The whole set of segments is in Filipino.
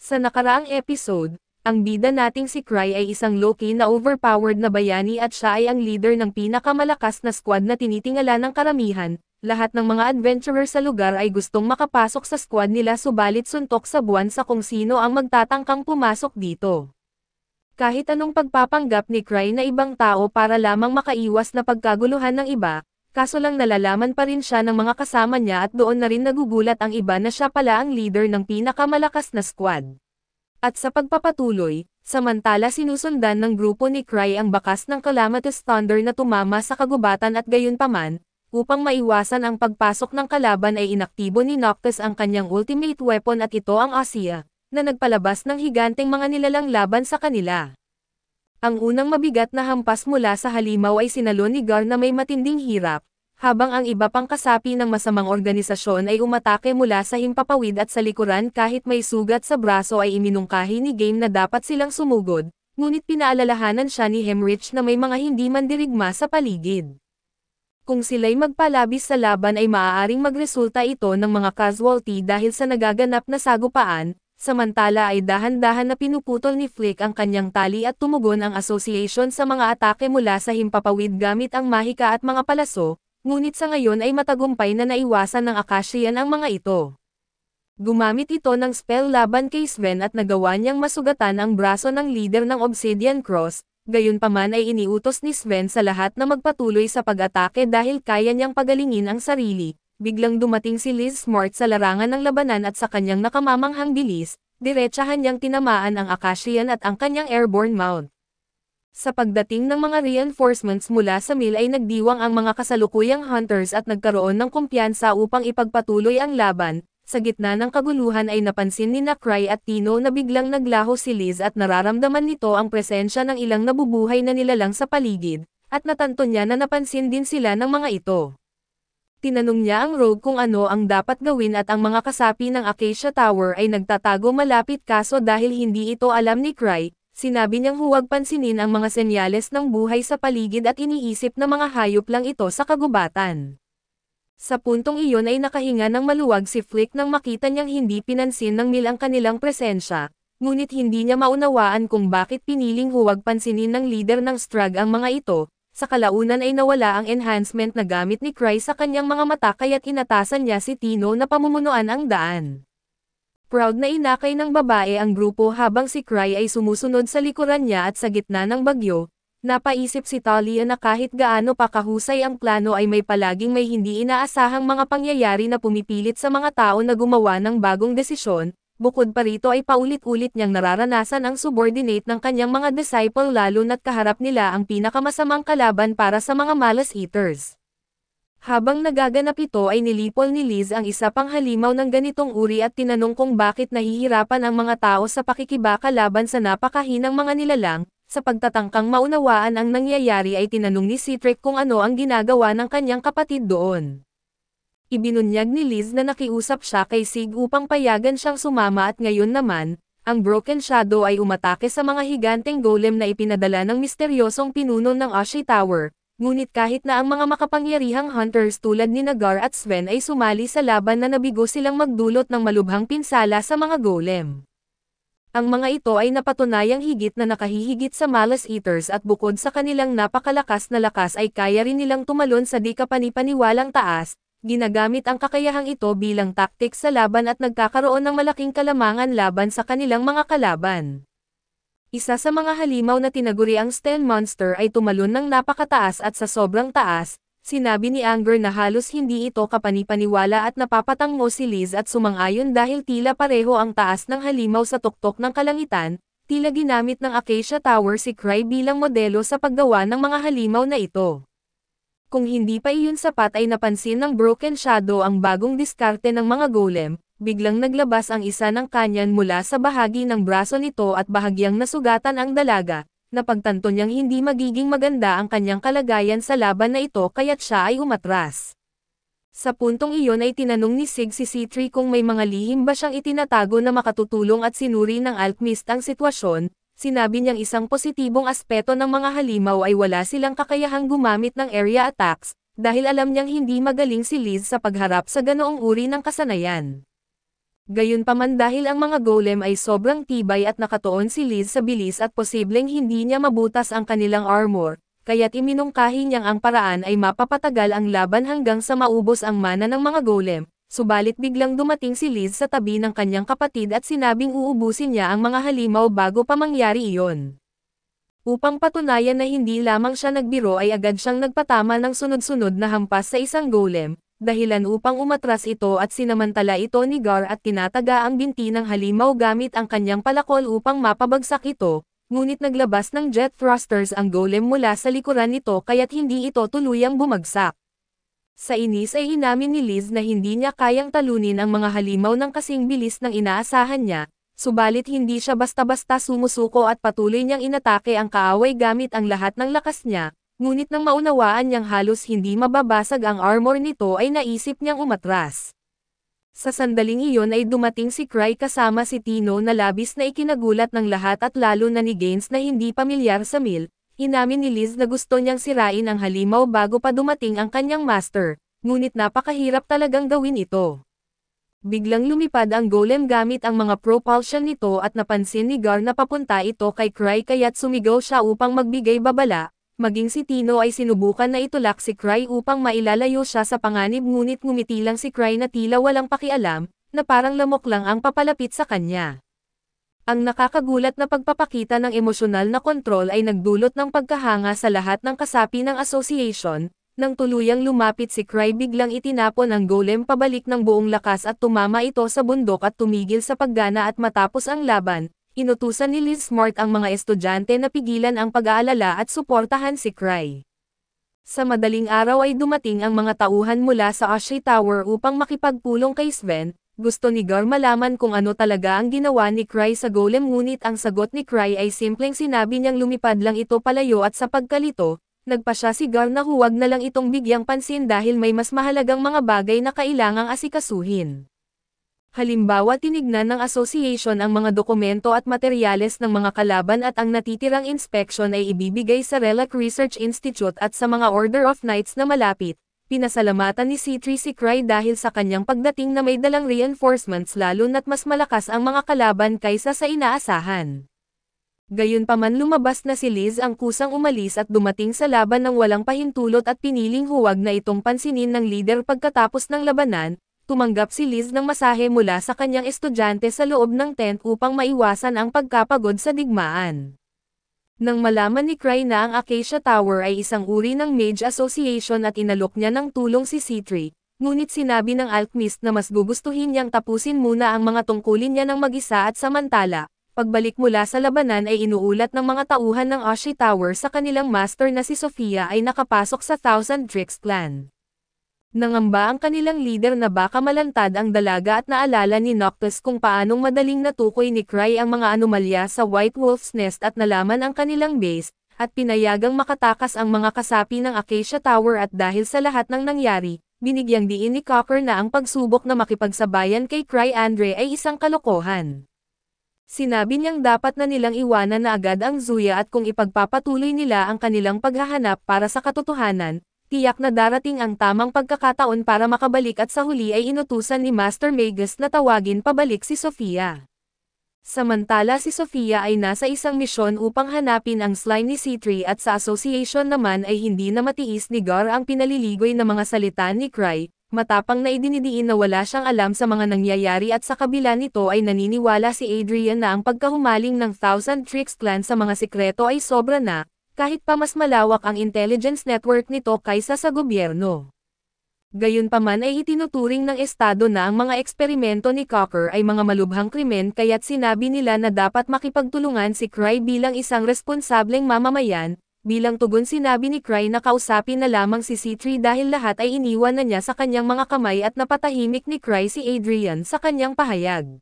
Sa nakaraang episode, ang bida nating si Cry ay isang low-key na overpowered na bayani at siya ay ang leader ng pinakamalakas na squad na tinitingala ng karamihan. Lahat ng mga adventurer sa lugar ay gustong makapasok sa squad nila subalit suntok sa buwan sa kung sino ang magtatangkang pumasok dito. Kahit anong pagpapanggap ni Cry na ibang tao para lamang makaiwas na pagkaguluhan ng iba, kaso lang nalalaman pa rin siya ng mga kasama niya at doon na rin nagugulat ang iba na siya pala ang leader ng pinakamalakas na squad. At sa pagpapatuloy, samantala sinusundan ng grupo ni Cry ang bakas ng Calamitous Thunder na tumama sa kagubatan at gayunpaman, upang maiwasan ang pagpasok ng kalaban ay inaktibo ni Noctis ang kanyang ultimate weapon at ito ang Asia, na nagpalabas ng higanteng mga nilalang laban sa kanila. Ang unang mabigat na hampas mula sa halimaw ay sinalo ni Gar na may matinding hirap, habang ang iba pang kasapi ng masamang organisasyon ay umatake mula sa himpapawid at sa likuran kahit may sugat sa braso ay iminungkahi ni Game na dapat silang sumugod, ngunit pinaalalahanan siya ni Hemrich na may mga hindi mandirigma sa paligid. Kung sila'y magpalabis sa laban ay maaaring magresulta ito ng mga casualty dahil sa nagaganap na sagupaan, samantala ay dahan-dahan na pinuputol ni Flick ang kanyang tali at tumugon ang association sa mga atake mula sa himpapawid gamit ang mahika at mga palaso, ngunit sa ngayon ay matagumpay na naiwasan ng Akashian ang mga ito. Gumamit ito ng spell laban kay Sven at nagawa niyang masugatan ang braso ng leader ng Obsidian Cross, gayunpaman ay iniutos ni Sven sa lahat na magpatuloy sa pag-atake dahil kaya niyang pagalingin ang sarili. Biglang dumating si Liz Smart sa larangan ng labanan at sa kanyang nakamamanghang bilis, diretsahan niyang tinamaan ang Akashian at ang kanyang airborne mount. Sa pagdating ng mga reinforcements mula sa mill ay nagdiwang ang mga kasalukuyang hunters at nagkaroon ng kumpiyansa upang ipagpatuloy ang laban. Sa gitna ng kaguluhan ay napansin ni Cry at Tino na biglang naglaho si Liz at nararamdaman nito ang presensya ng ilang nabubuhay na nilalang sa paligid, at natanto niya na napansin din sila ng mga ito. Tinanong niya ang Rogue kung ano ang dapat gawin at ang mga kasapi ng Acacia Tower ay nagtatago malapit kaso dahil hindi ito alam ni Cry, sinabi niyang huwag pansinin ang mga senyales ng buhay sa paligid at iniisip na mga hayop lang ito sa kagubatan. Sa puntong iyon ay nakahinga ng maluwag si Flick nang makita niyang hindi pinansin ng mill ang kanilang presensya, ngunit hindi niya maunawaan kung bakit piniling huwag pansinin ng leader ng Strag ang mga ito. Sa kalaunan ay nawala ang enhancement na gamit ni Cry sa kanyang mga mata kaya't inatasan niya si Tino na pamumunuan ang daan. Proud na inakay ng babae ang grupo habang si Cry ay sumusunod sa likuran niya at sa gitna ng bagyo. Napaisip si Talia na kahit gaano pa kahusay ang plano ay may palaging may hindi inaasahang mga pangyayari na pumipilit sa mga tao na gumawa ng bagong desisyon, bukod pa rito ay paulit-ulit niyang nararanasan ang subordinate ng kanyang mga disciple lalo na't kaharap nila ang pinakamasamang kalaban para sa mga malas eaters. Habang nagaganap ito ay nilipol ni Liz ang isa pang halimaw ng ganitong uri at tinanong kung bakit nahihirapan ang mga tao sa pakikibaka laban sa napakahinang mga nilalang. Sa pagtatangkang maunawaan ang nangyayari ay tinanong ni Citric kung ano ang ginagawa ng kanyang kapatid doon. Ibinunyag ni Liz na nakiusap siya kay Sig upang payagan siyang sumama at ngayon naman, ang Broken Shadow ay umatake sa mga higanteng golem na ipinadala ng misteryosong pinuno ng Ashi Tower, ngunit kahit na ang mga makapangyarihang hunters tulad ni Gar at Sven ay sumali sa laban na nabigo silang magdulot ng malubhang pinsala sa mga golem. Ang mga ito ay napatunayang higit na nakahihigit sa malas eaters at bukod sa kanilang napakalakas na lakas ay kaya rin nilang tumalon sa di kapanipaniwalang taas, ginagamit ang kakayahang ito bilang tactic sa laban at nagkakaroon ng malaking kalamangan laban sa kanilang mga kalaban. Isa sa mga halimaw na tinaguri ang Sten Monster ay tumalon ng napakataas at sa sobrang taas. Sinabi ni Anger na halos hindi ito kapanipaniwala at napapatango si Liz at sumang-ayon dahil tila pareho ang taas ng halimaw sa tuktok ng kalangitan, tila ginamit ng Acacia Tower si Cry bilang modelo sa paggawa ng mga halimaw na ito. Kung hindi pa iyon sapat ay napansin ng Broken Shadow ang bagong diskarte ng mga golem, biglang naglabas ang isa ng kanyan mula sa bahagi ng braso nito at bahagyang nasugatan ang dalaga. Napagtanto niyang hindi magiging maganda ang kanyang kalagayan sa laban na ito kaya't siya ay umatras. Sa puntong iyon ay tinanong ni Sig si C3 kung may mga lihim ba siyang itinatago na makatutulong at sinuri ng alchemist ang sitwasyon. Sinabi niyang isang positibong aspeto ng mga halimaw ay wala silang kakayahang gumamit ng area attacks, dahil alam niyang hindi magaling si Liz sa pagharap sa ganoong uri ng kasanayan. Gayunpaman dahil ang mga golem ay sobrang tibay at nakatuon si Liz sa bilis at posibleng hindi niya mabutas ang kanilang armor, kaya't iminungkahi niyang ang paraan ay mapapatagal ang laban hanggang sa maubos ang mana ng mga golem. Subalit biglang dumating si Liz sa tabi ng kanyang kapatid at sinabing uubusin niya ang mga halimaw bago pa mangyari iyon. Upang patunayan na hindi lamang siya nagbiro ay agad siyang nagpatama ng sunod-sunod na hampas sa isang golem, dahilan upang umatras ito at sinamantala ito ni Gar at tinataga ang binti ng halimaw gamit ang kanyang palakol upang mapabagsak ito, ngunit naglabas ng jet thrusters ang golem mula sa likuran nito kaya't hindi ito tuluyang bumagsak. Sa inis ay inamin ni Liz na hindi niya kayang talunin ang mga halimaw ng kasing bilis ng inaasahan niya, subalit hindi siya basta-basta sumusuko at patuloy niyang inatake ang kaaway gamit ang lahat ng lakas niya, ngunit nang maunawaan niyang halos hindi mababasag ang armor nito ay naisip niyang umatras. Sa sandaling iyon ay dumating si Cry kasama si Tino na labis na ikinagulat ng lahat at lalo na ni Gaines na hindi pamilyar sa mill. Inamin ni Liz na gusto niyang sirain ang halimaw bago pa dumating ang kanyang master, ngunit napakahirap talagang gawin ito. Biglang lumipad ang golem gamit ang mga propulsion nito at napansin ni Gar na papunta ito kay Cry kaya't sumigaw siya upang magbigay babala, maging si Tino ay sinubukan na itulak si Cry upang mailalayo siya sa panganib ngunit ngumiti lang si Cry na tila walang pakialam, na parang lamok lang ang papalapit sa kanya. Ang nakakagulat na pagpapakita ng emosyonal na kontrol ay nagdulot ng pagkahanga sa lahat ng kasapi ng association. Nang tuluyang lumapit si Cry biglang itinapon ang golem pabalik ng buong lakas at tumama ito sa bundok at tumigil sa paggana at matapos ang laban, inutusan ni Liz Smart ang mga estudyante na pigilan ang pag-aalala at suportahan si Cry. Sa madaling araw ay dumating ang mga tauhan mula sa Ashi Tower upang makipagpulong kay Sven. Gusto ni Gar malaman kung ano talaga ang ginawa ni Cry sa golem ngunit ang sagot ni Cry ay simpleng sinabi niyang lumipad lang ito palayo at sa pagkalito, nagpasya si Gar na huwag na lang itong bigyang pansin dahil may mas mahalagang mga bagay na kailangang asikasuhin. Halimbawa tinignan ng association ang mga dokumento at materyales ng mga kalaban at ang natitirang inspection ay ibibigay sa Relic Research Institute at sa mga Order of Knights na malapit. Pinasalamatan ni C3 si Cry dahil sa kanyang pagdating na may dalang reinforcements lalo na't mas malakas ang mga kalaban kaysa sa inaasahan. Gayunpaman lumabas na si Liz ang kusang umalis at dumating sa laban ng walang pahintulot at piniling huwag na itong pansinin ng leader pagkatapos ng labanan, tumanggap si Liz ng masahe mula sa kanyang estudyante sa loob ng tent upang maiwasan ang pagkapagod sa digmaan. Nang malaman ni Cry na ang Acacia Tower ay isang uri ng Mage Association at inalok niya ng tulong si C3, ngunit sinabi ng alchemist na mas gugustuhin niyang tapusin muna ang mga tungkulin niya ng mag-isa at samantala, pagbalik mula sa labanan ay inuulat ng mga tauhan ng Ashi Tower sa kanilang master na si Sofia ay nakapasok sa Thousand Tricks Clan. Nangamba ang kanilang leader na baka malantad ang dalaga at naalala ni Noctis kung paanong madaling natukoy ni Cry ang mga anomalya sa White Wolf's Nest at nalaman ang kanilang base, at pinayagang makatakas ang mga kasapi ng Acacia Tower at dahil sa lahat ng nangyari, binigyang diin ni Cocker na ang pagsubok na makipagsabayan kay Cry Andre ay isang kalokohan. Sinabi niyang dapat na nilang iwanan na agad ang Zuya at kung ipagpapatuloy nila ang kanilang paghahanap para sa katotohanan, tiyak na darating ang tamang pagkakataon para makabalik at sa huli ay inutusan ni Master Magus na tawagin pabalik si Sofia. Samantala si Sofia ay nasa isang misyon upang hanapin ang slime ni C3 at sa association naman ay hindi na matiis ni Gar ang pinaliligoy na mga salita ni Cry, matapang na idinidiin na wala siyang alam sa mga nangyayari at sa kabila nito ay naniniwala si Adrian na ang pagkahumaling ng Thousand Tricks Clan sa mga sikreto ay sobra na, kahit pa mas malawak ang intelligence network nito kaysa sa gobyerno. Gayunpaman ay itinuturing ng estado na ang mga eksperimento ni Cocker ay mga malubhang krimen kaya't sinabi nila na dapat makipagtulungan si Cry bilang isang responsableng mamamayan. Bilang tugon sinabi ni Cry na kausapin na lamang si C3 dahil lahat ay iniwan na niya sa kanyang mga kamay at napatahimik ni Cry si Adrian sa kanyang pahayag.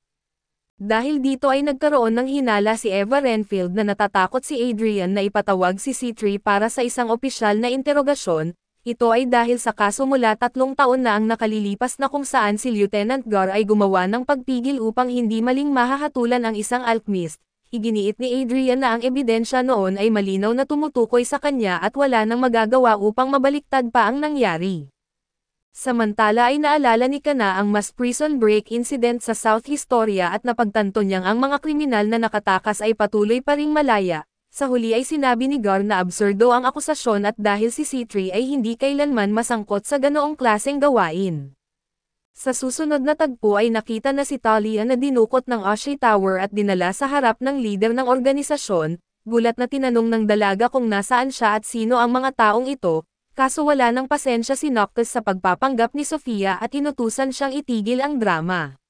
Dahil dito ay nagkaroon ng hinala si Eva Renfield na natatakot si Adrian na ipatawag si C3 para sa isang opisyal na interogasyon. Ito ay dahil sa kaso mula 3 taon na ang nakalilipas na kung saan si Lieutenant Gar ay gumawa ng pagpigil upang hindi maling mahahatulan ang isang alchemist. Iginiit ni Adrian na ang ebidensya noon ay malinaw na tumutukoy sa kanya at wala nang magagawa upang mabaliktad pa ang nangyari. Samantala ay naalala ni Kana ang mass prison break incident sa South Historia at napagtanto niyang ang mga kriminal na nakatakas ay patuloy pa ring malaya. Sa huli ay sinabi ni Gar na absurdo ang akusasyon at dahil si C3 ay hindi kailanman masangkot sa ganoong klaseng gawain. Sa susunod na tagpo ay nakita na si Talia na dinukot ng Oshie Tower at dinala sa harap ng lider ng organisasyon. Gulat na tinanong ng dalaga kung nasaan siya at sino ang mga taong ito. Kaso wala ng pasensya si Noctis sa pagpapanggap ni Sofia at inutusan siyang itigil ang drama.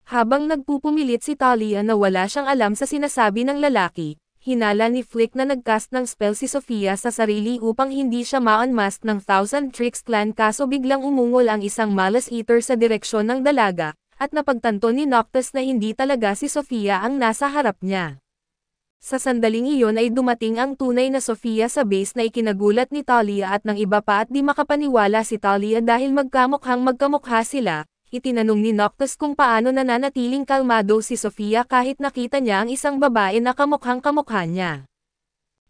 Habang nagpupumilit si Talia na wala siyang alam sa sinasabi ng lalaki, hinala ni Flick na nagcast ng spell si Sofia sa sarili upang hindi siya ma-unmask ng Thousand Tricks Clan kaso biglang umungol ang isang Malice Eater sa direksyon ng dalaga, at napagtanto ni Noctis na hindi talaga si Sofia ang nasa harap niya. Sa sandaling iyon ay dumating ang tunay na Sofia sa base na ikinagulat ni Talia at ng iba pa at di makapaniwala si Talia dahil magkamukha sila. Itinanong ni Noctis kung paano nananatiling kalmado si Sofia kahit nakita niya ang isang babae na kamukhang-kamukha niya.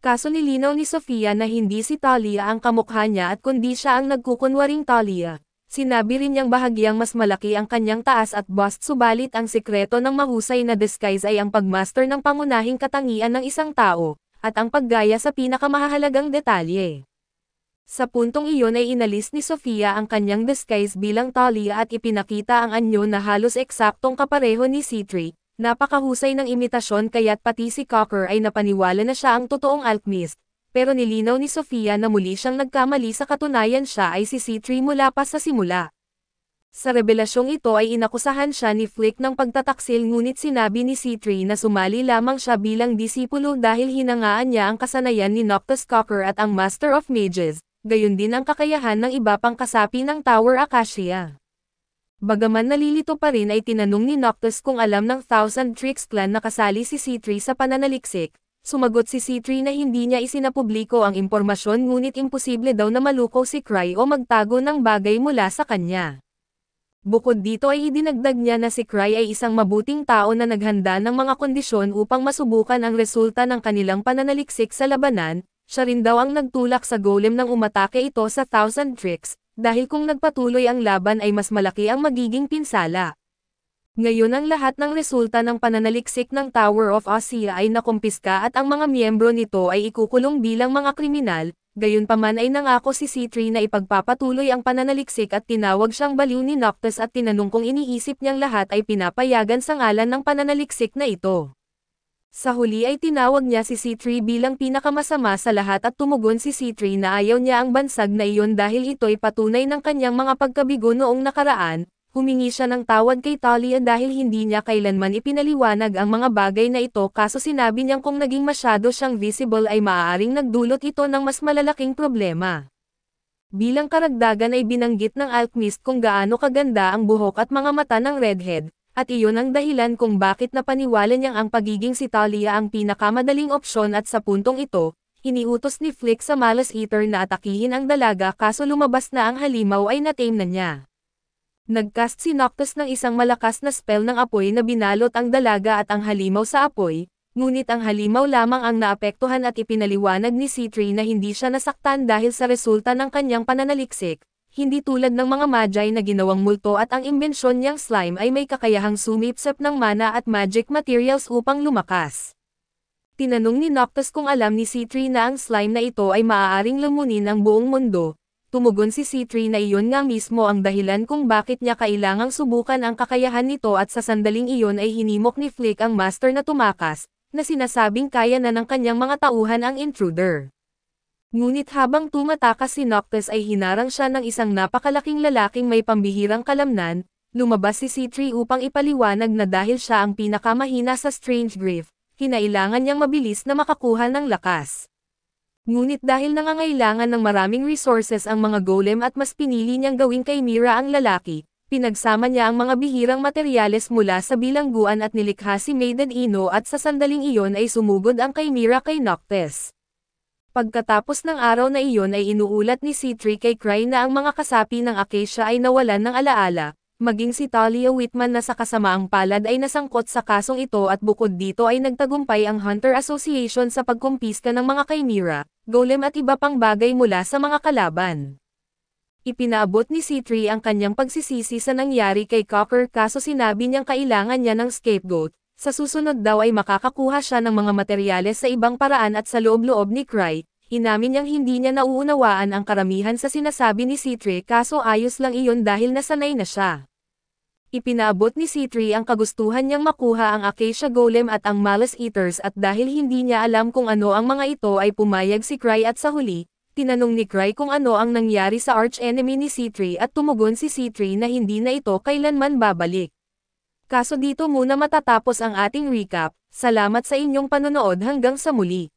Kaso nilinaw ni Sofia na hindi si Talia ang kamukha niya at kundi siya ang nagkukunwaring Talia. Sinabi rin niyang bahagyang mas malaki ang kanyang taas at bust subalit ang sikreto ng mahusay na disguise ay ang pagmaster ng pangunahing katangian ng isang tao, at ang paggaya sa pinakamahalagang detalye. Sa puntong iyon ay inalis ni Sofia ang kanyang disguise bilang Talia at ipinakita ang anyo na halos eksaktong kapareho ni C3, napakahusay ng imitasyon kaya't pati si Cocker ay napaniwala na siya ang totoong alchemist. Pero nilinaw ni Sofia na muli siyang nagkamali sa katunayan siya ay si C3 mula pa sa simula. Sa revelasyong ito ay inakusahan siya ni Flick ng pagtataksil ngunit sinabi ni C3 na sumali lamang siya bilang disipulo dahil hinangaan niya ang kasanayan ni Noctis Cocker at ang Master of Mages, gayon din ang kakayahan ng iba pang kasapi ng Tower Acacia. Bagaman nalilito pa rin ay tinanong ni Noctis kung alam ng Thousand Tricks Clan na kasali si C3 sa pananaliksik. Sumagot si C3 na hindi niya isinapubliko ang impormasyon ngunit imposible daw na malukaw si Cry o magtago ng bagay mula sa kanya. Bukod dito ay idinagdag niya na si Cry ay isang mabuting tao na naghanda ng mga kondisyon upang masubukan ang resulta ng kanilang pananaliksik sa labanan. Siya rin daw ang nagtulak sa golem nang umatake ito sa Thousand Tricks, dahil kung nagpatuloy ang laban ay mas malaki ang magiging pinsala. Ngayon ang lahat ng resulta ng pananaliksik ng Tower of Osea ay nakumpiska at ang mga miyembro nito ay ikukulong bilang mga kriminal, gayunpaman ay nangako si C3 na ipagpapatuloy ang pananaliksik at tinawag siyang baliw ni Noctis at tinanong kung iniisip niyang lahat ay pinapayagan sa ngalan ng pananaliksik na ito. Sa huli ay tinawag niya si C3 bilang pinakamasama sa lahat at tumugon si C3 na ayaw niya ang bansag na iyon dahil ito'y patunay ng kanyang mga pagkabigo noong nakaraan. Humingi siya ng tawad kay Talia dahil hindi niya kailanman ipinaliwanag ang mga bagay na ito kaso sinabi niyang kung naging masyado siyang visible ay maaaring nagdulot ito ng mas malalaking problema. Bilang karagdagan ay binanggit ng alchemist kung gaano kaganda ang buhok at mga mata ng redhead, at iyon ang dahilan kung bakit napaniwala niyang ang pagiging si Talia ang pinakamadaling opsyon at sa puntong ito, iniutos ni Flick sa Malice Eater na atakihin ang dalaga kaso lumabas na ang halimaw ay natame na niya. Nagcast si Noctis ng isang malakas na spell ng apoy na binalot ang dalaga at ang halimaw sa apoy, ngunit ang halimaw lamang ang naapektuhan at ipinaliwanag ni C3 na hindi siya nasaktan dahil sa resulta ng kanyang pananaliksik, hindi tulad ng mga magi na ginawang multo at ang imbensyon niyang slime ay may kakayahang sumipsip ng mana at magic materials upang lumakas. Tinanong ni Noctis kung alam ni C3 na ang slime na ito ay maaaring lamunin ang buong mundo. Tumugon si C3 na iyon nga mismo ang dahilan kung bakit niya kailangang subukan ang kakayahan nito at sa sandaling iyon ay hinimok ni Flick ang master na tumakas, na sinasabing kaya na ng kanyang mga tauhan ang intruder. Ngunit habang tumatakas si Noctis ay hinarang siya ng isang napakalaking lalaking may pambihirang kalamnan, lumabas si C3 upang ipaliwanag na dahil siya ang pinakamahina sa Strange Grief, kinailangan niyang mabilis na makakuha ng lakas. Ngunit dahil nangangailangan ng maraming resources ang mga golem at mas pinili niyang gawing kay Mira ang lalaki, pinagsama niya ang mga bihirang materyales mula sa bilangguan at nilikha si Maiden Ino at sa sandaling iyon ay sumugod ang kay Mira kay Noctis. Pagkatapos ng araw na iyon ay inuulat ni C3 kay Cry na ang mga kasapi ng Acacia ay nawalan ng alaala, maging si Talia Whitman na sa kasamaang palad ay nasangkot sa kasong ito at bukod dito ay nagtagumpay ang Hunter Association sa pagkumpiska ng mga Chimera, golem at iba pang bagay mula sa mga kalaban. Ipinaabot ni C3 ang kanyang pagsisisi sa nangyari kay Copper kaso sinabi niyang kailangan niya ng scapegoat. Sa susunod daw ay makakakuha siya ng mga materyales sa ibang paraan at sa loob-loob ni Cry. Inamin niyang hindi niya nauunawaan ang karamihan sa sinasabi ni C3 kaso ayos lang iyon dahil nasanay na siya. Ipinaabot ni C3 ang kagustuhan niyang makuha ang Acacia Golem at ang Malice Eaters at dahil hindi niya alam kung ano ang mga ito ay pumayag si Cry at sa huli, tinanong ni Cry kung ano ang nangyari sa arch-enemy ni C3 at tumugon si C3 na hindi na ito kailanman babalik. Kaso dito muna matatapos ang ating recap, salamat sa inyong panonood hanggang sa muli.